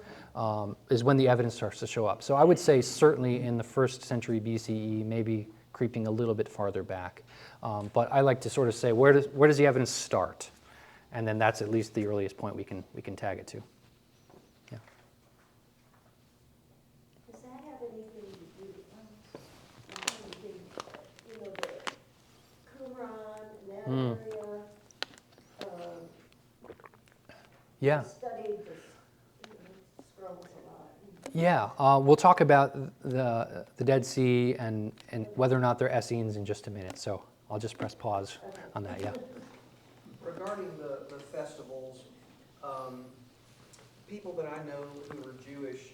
S1: is when the evidence starts to show up. So I would say certainly in the 1st century BCE, maybe creeping a little bit farther back. But I like to sort of say, where does the evidence start? And then that's at least the earliest point we can tag it to. Yeah.
S2: Does that have anything to do with, the Qumran, that area?
S1: Yeah.
S2: Studied the scrolls a lot.
S1: Yeah, we'll talk about the Dead Sea and whether or not they're Essenes in just a minute. So I'll just press pause on that. Yeah.
S3: Regarding the festivals, people that I know who are Jewish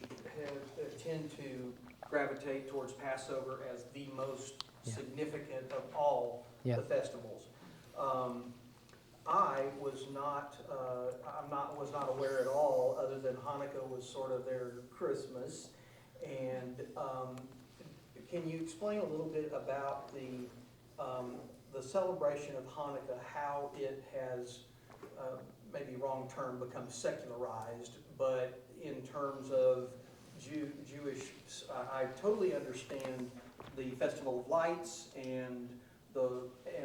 S3: tend to gravitate towards Passover as the most significant of all the festivals. I was not aware at all, other than Hanukkah was sort of their Christmas. And can you explain a little bit about the celebration of Hanukkah, how it has, maybe wrong term, become secularized, but in terms of Jewish, I totally understand the Festival of Lights and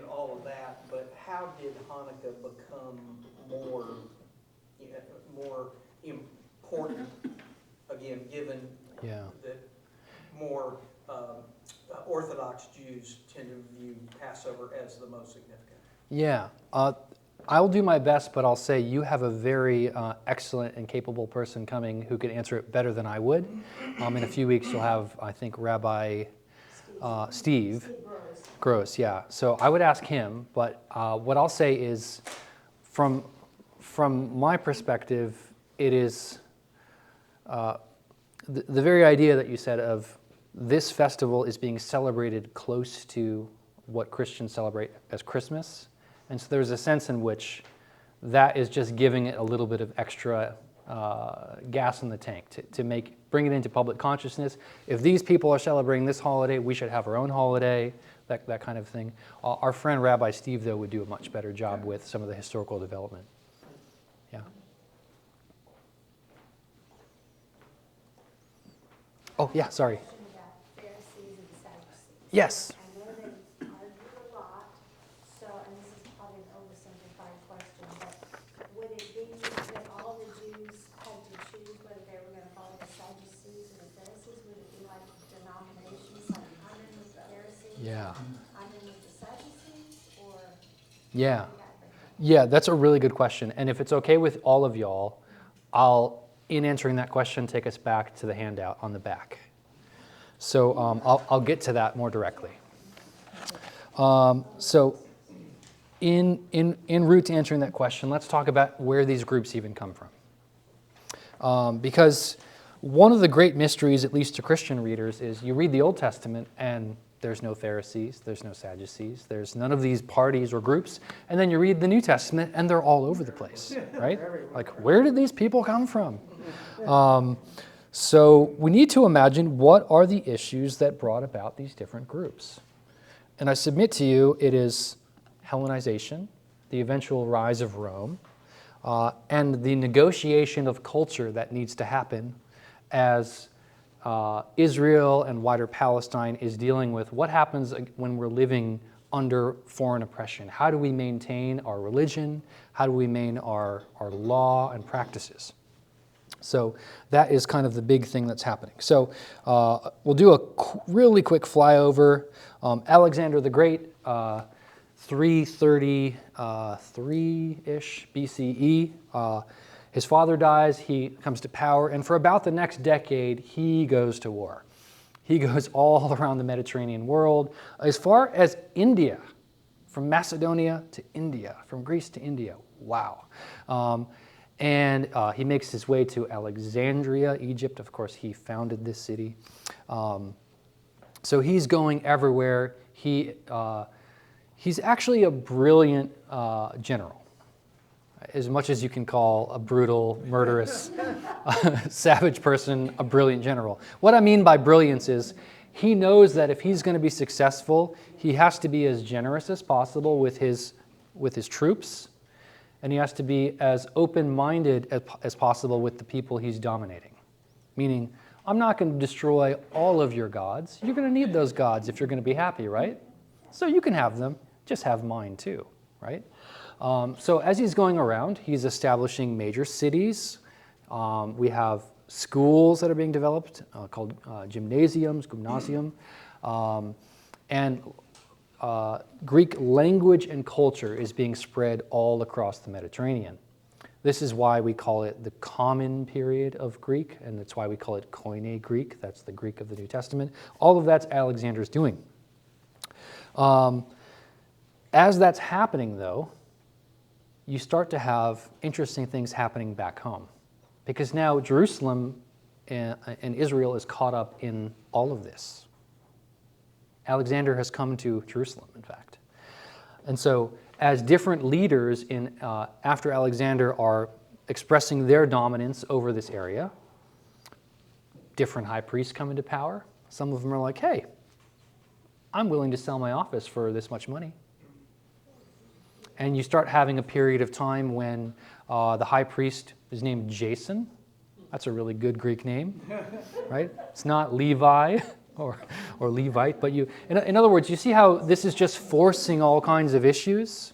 S3: all of that, but how did Hanukkah become more important, again, given that more Orthodox Jews tend to view Passover as the most significant?
S1: Yeah. I'll do my best, but I'll say you have a very excellent and capable person coming who could answer it better than I would. In a few weeks, you'll have, I think, Rabbi Steve Gross, yeah. So I would ask him, but what I'll say is, from my perspective, it is the very idea that you said of this festival is being celebrated close to what Christians celebrate as Christmas. And so there's a sense in which that is just giving it a little bit of extra gas in the tank to bring it into public consciousness. If these people are celebrating this holiday, we should have our own holiday, that kind of thing. Our friend Rabbi Steve, though, would do a much better job with some of the historical development. Yeah. Oh, yeah, sorry.
S2: Pharisees and Sadducees.
S1: Yes.
S2: I know they argue a lot, so, and this is probably an oversimplified question, but would it be that all the Jews had to choose whether they were going to follow the Sadducees or the Pharisees? Would it be like denominations, like I'm in with the Pharisees?
S1: Yeah.
S2: I'm in with the Sadducees, or?
S1: Yeah. Yeah, that's a really good question. And if it's okay with all of y'all, I'll, in answering that question, take us back to the handout on the back. So I'll get to that more directly. So en route to answering that question, let's talk about where these groups even come from. Because one of the great mysteries, at least to Christian readers, is you read the Old Testament and there's no Pharisees, there's no Sadducees, there's none of these parties or groups, and then you read the New Testament and they're all over the place, right? Like, where did these people come from? So we need to imagine what are the issues that brought about these different groups. And I submit to you, it is Hellenization, the eventual rise of Rome, and the negotiation of culture that needs to happen as Israel and wider Palestine is dealing with what happens when we're living under foreign oppression? How do we maintain our religion? How do we maintain our law and practices? So that is kind of the big thing that's happening. So we'll do a really quick flyover. Alexander the Great, 333-ish BCE. His father dies, he comes to power, and for about the next decade, he goes to war. He goes all around the Mediterranean world, as far as India, from Macedonia to India, from Greece to India. Wow. And he makes his way to Alexandria, Egypt. Of course, he founded this city. So he's going everywhere. He's actually a brilliant general, as much as you can call a brutal, murderous, savage person a brilliant general. What I mean by brilliance is he knows that if he's going to be successful, he has to be as generous as possible with his troops, and he has to be as open-minded as possible with the people he's dominating. Meaning, I'm not going to destroy all of your gods. You're going to need those gods if you're going to be happy, right? So you can have them, just have mine too, right? So as he's going around, he's establishing major cities. We have schools that are being developed called gymnasium, and Greek language and culture is being spread all across the Mediterranean. This is why we call it the common period of Greek, and that's why we call it Koine Greek. That's the Greek of the New Testament. All of that's Alexander's doing. As that's happening, though, you start to have interesting things happening back home, because now Jerusalem and Israel is caught up in all of this. Alexander has come to Jerusalem, in fact. And so as different leaders after Alexander are expressing their dominance over this area, different high priests come into power. Some of them are like, hey, I'm willing to sell my office for this much money. And you start having a period of time when the high priest is named Jason. That's a really good Greek name, right? It's not Levi or Levite, but in other words, you see how this is just forcing all kinds of issues,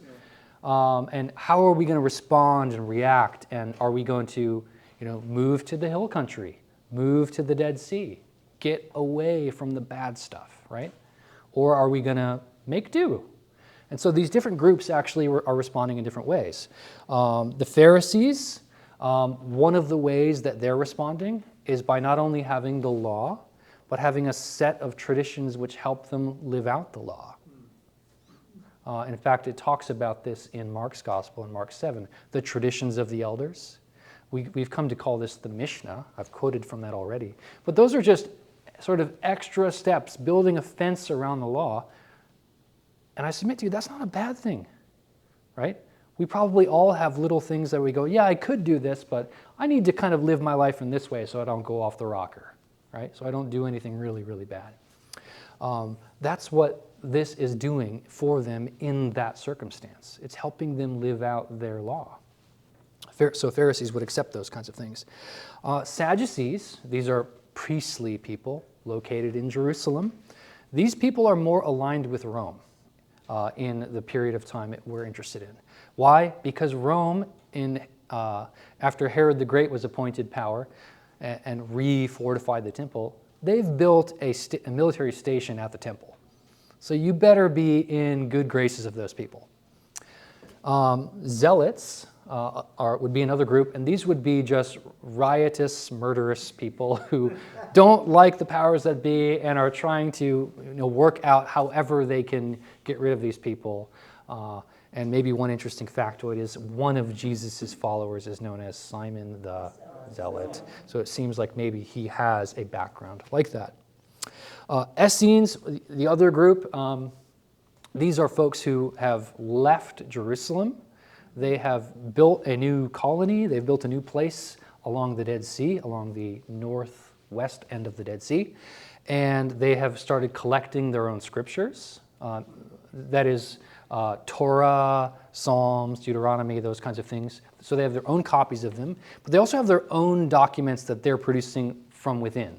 S1: and how are we going to respond and react, and are we going to, move to the hill country, move to the Dead Sea, get away from the bad stuff, right? Or are we going to make do? And so these different groups actually are responding in different ways. The Pharisees, one of the ways that they're responding is by not only having the law, but having a set of traditions which help them live out the law. In fact, it talks about this in Mark's Gospel, in Mark 7, the traditions of the elders. We've come to call this the Mishnah. I've quoted from that already. But those are just sort of extra steps, building a fence around the law. And I submit to you, that's not a bad thing, right? We probably all have little things that we go, yeah, I could do this, but I need to kind of live my life in this way so I don't go off the rocker, right? So I don't do anything really, really bad. That's what this is doing for them in that circumstance. It's helping them live out their law. So Pharisees would accept those kinds of things. Sadducees, these are priestly people located in Jerusalem. These people are more aligned with Rome in the period of time we're interested in. Why? Because Rome, after Herod the Great was appointed power and re-fortified the temple, they've built a military station at the temple. So you better be in good graces of those people. Zealots would be another group, and these would be just riotous, murderous people who don't like the powers that be and are trying to work out however they can get rid of these people. And maybe one interesting factoid is one of Jesus' followers is known as Simon the Zealot. So it seems like maybe he has a background like that. Essenes, the other group, these are folks who have left Jerusalem. They have built a new colony. They've built a new place along the Dead Sea, along the northwest end of the Dead Sea. And they have started collecting their own scriptures. That is Torah, Psalms, Deuteronomy, those kinds of things. So they have their own copies of them. But they also have their own documents that they're producing from within.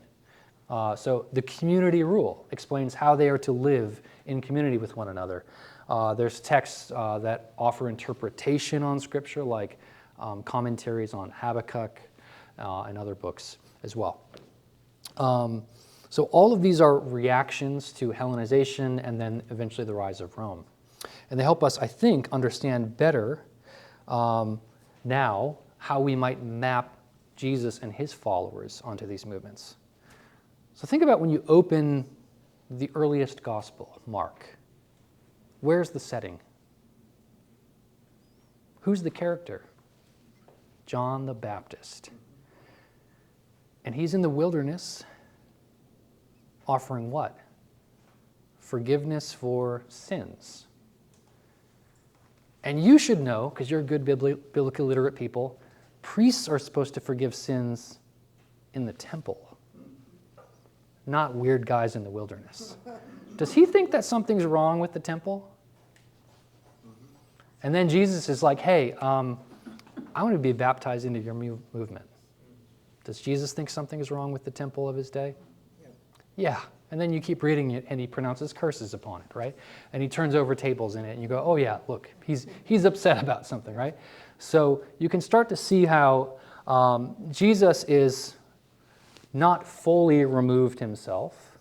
S1: So the community rule explains how they are to live in community with one another. There's texts that offer interpretation on Scripture, like commentaries on Habakkuk and other books as well. So all of these are reactions to Hellenization and then eventually the rise of Rome. And they help us, I think, understand better now how we might map Jesus and his followers onto these movements. So think about when you open the earliest gospel, Mark. Where's the setting? Who's the character? John the Baptist. And he's in the wilderness offering what? Forgiveness for sins. And you should know, because you're good biblically literate people, priests are supposed to forgive sins in the temple, not weird guys in the wilderness. Does he think that something's wrong with the temple? And then Jesus is like, hey, I want to be baptized into your movement. Does Jesus think something is wrong with the temple of his day? Yeah. And then you keep reading it, and he pronounces curses upon it, right? And he turns over tables in it, and you go, oh yeah, look, he's upset about something, right? So you can start to see how Jesus is not fully removed himself.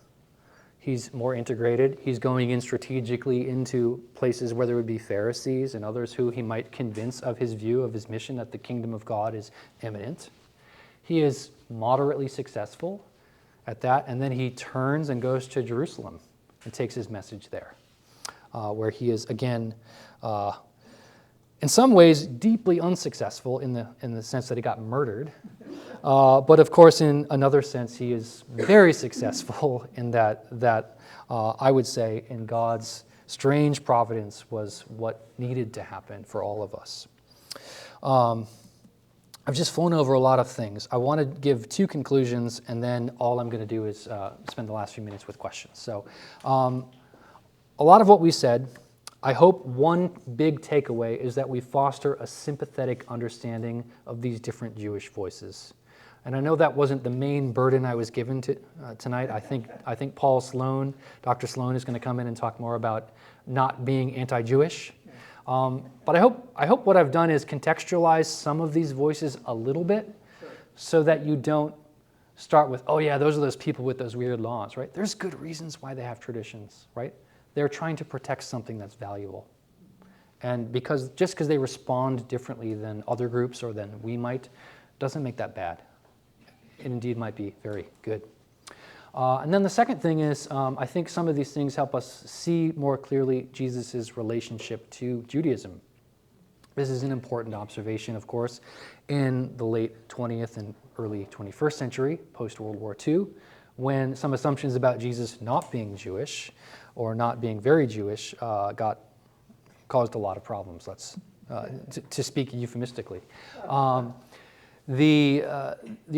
S1: He's more integrated. He's going in strategically into places where there would be Pharisees and others who he might convince of his view of his mission that the kingdom of God is imminent. He is moderately successful at that, and then he turns and goes to Jerusalem and takes his message there, where he is, again, in some ways, deeply unsuccessful in the sense that he got murdered. But of course, in another sense, he is very successful in that I would say, in God's strange providence was what needed to happen for all of us. I've just flown over a lot of things. I want to give two conclusions, and then all I'm going to do is spend the last few minutes with questions. So a lot of what we said, I hope one big takeaway is that we foster a sympathetic understanding of these different Jewish voices. And I know that wasn't the main burden I was given tonight. I think Paul Sloan, Dr. Sloan, is going to come in and talk more about not being anti-Jewish. But I hope what I've done is contextualize some of these voices a little bit, so that you don't start with, oh yeah, those are those people with those weird laws, right? There's good reasons why they have traditions, right? They're trying to protect something that's valuable. And just because they respond differently than other groups or than we might, doesn't make that bad. It indeed might be very good. And then the second thing is, I think some of these things help us see more clearly Jesus' relationship to Judaism. This is an important observation, of course, in the late 20th and early 21st century, post-World War II, when some assumptions about Jesus not being Jewish or not being very Jewish caused a lot of problems, to speak euphemistically. The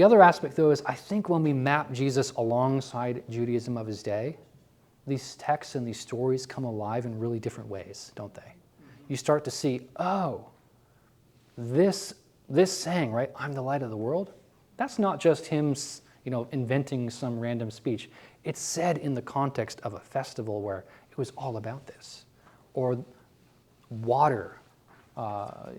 S1: other aspect, though, is I think when we map Jesus alongside Judaism of his day, these texts and these stories come alive in really different ways, don't they? You start to see, oh, this saying, right, I'm the light of the world, that's not just him, inventing some random speech. It's said in the context of a festival where it was all about this. Or water.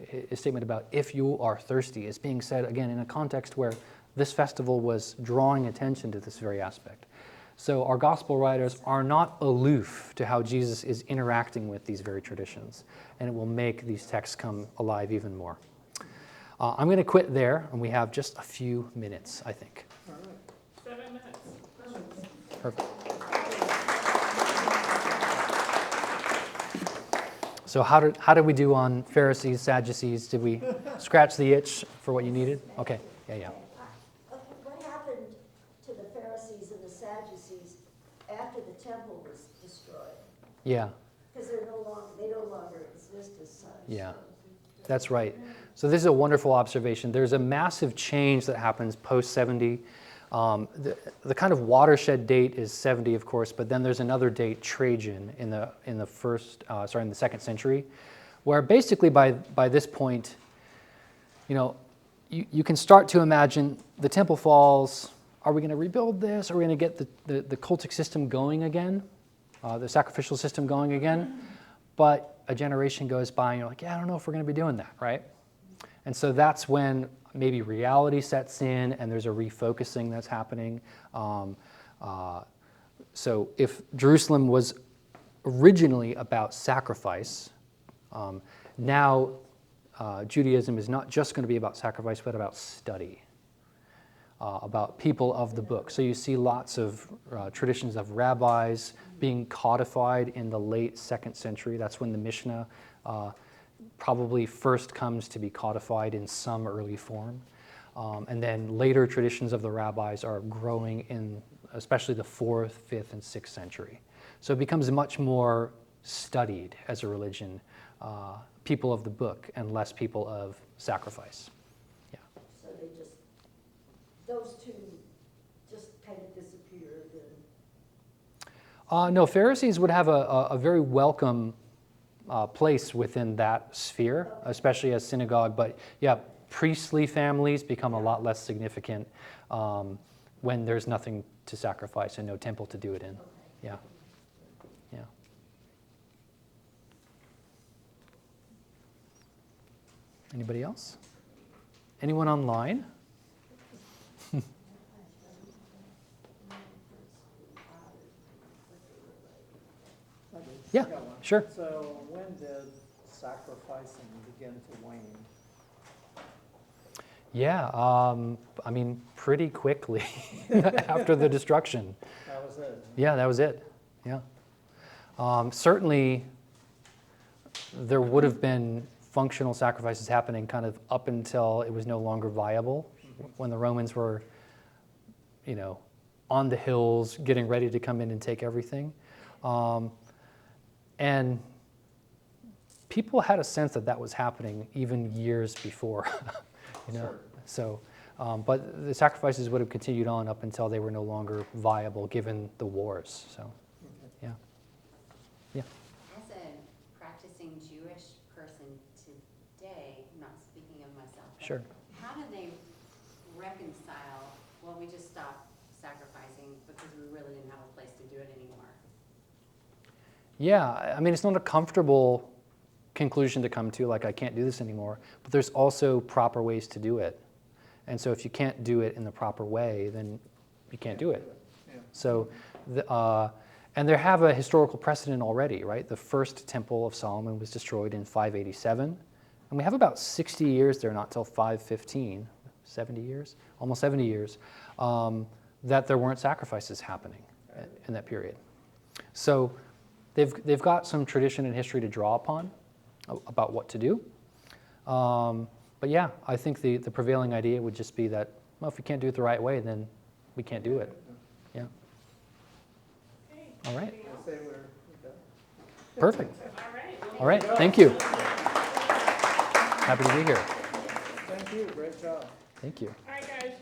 S1: His statement about if you are thirsty is being said, again, in a context where this festival was drawing attention to this very aspect. So our gospel writers are not aloof to how Jesus is interacting with these very traditions, and it will make these texts come alive even more. I'm going to quit there, and we have just a few minutes, I think.
S4: All right. 7 minutes.
S1: Perfect. So how did we do on Pharisees, Sadducees? Did we scratch the itch for what you needed? Okay, yeah.
S2: Okay, what happened to the Pharisees and the Sadducees after the temple was destroyed?
S1: Yeah,
S2: Because they no longer exist as such.
S1: yeah, that's right. So this is a wonderful observation. There's a massive change that happens post-70. The kind of watershed date is 70, of course, but then there's another date, Trajan, in the second century, where basically by this point, you can start to imagine the temple falls, are we going to rebuild this? Are we going to get the cultic system going again, the sacrificial system going again? But a generation goes by and you're like, yeah, I don't know if we're going to be doing that, right? And so that's when maybe reality sets in and there's a refocusing that's happening. So if Jerusalem was originally about sacrifice, now Judaism is not just going to be about sacrifice, but about study, about people of the book. So you see lots of traditions of rabbis being codified in the late 2nd century. That's when the Mishnah probably first comes to be codified in some early form. And then later traditions of the rabbis are growing in especially the 4th, 5th, and 6th century. So it becomes much more studied as a religion, people of the book and less people of sacrifice. Yeah.
S2: So they just, those two just kind of disappeared and.
S1: No, Pharisees would have a very welcome place within that sphere, especially as synagogue. But yeah, priestly families become a lot less significant when there's nothing to sacrifice and no temple to do it in. Yeah. Yeah. Anybody else? Anyone online? Yeah, sure.
S5: So when did sacrificing begin to wane?
S1: Yeah, I mean, pretty quickly after the destruction.
S5: That was it.
S1: Yeah, that was it. Yeah. Certainly, there would have been functional sacrifices happening kind of up until it was no longer viable, when the Romans were, on the hills, getting ready to come in and take everything. And people had a sense that that was happening even years before,
S5: Sure.
S1: So, but the sacrifices would have continued on up until they were no longer viable given the wars. So, yeah. Yeah.
S6: As a practicing Jewish person today, not speaking of myself, but
S1: Sure.
S6: how do they reconcile, well, we just stopped sacrificing because we really didn't have a place to do it anymore?
S1: Yeah, I mean, it's not a comfortable conclusion to come to, like, I can't do this anymore, but there's also proper ways to do it. And so if you can't do it in the proper way, then you can't do it.
S5: Yeah.
S1: So, and there have a historical precedent already, right? The first temple of Solomon was destroyed in 587, and we have about 60 years there, not till 515, 70 years, almost 70 years, that there weren't sacrifices happening in that period. So they've got some tradition and history to draw upon about what to do. But yeah, I think the prevailing idea would just be that, well, if we can't do it the right way, then we can't do it. Yeah.
S4: Okay.
S1: All right.
S5: We'll say we're done.
S1: Perfect.
S4: All right.
S1: All right. Thank you. Happy to be here.
S5: Thank you, great job.
S1: Thank you.
S4: All right, guys,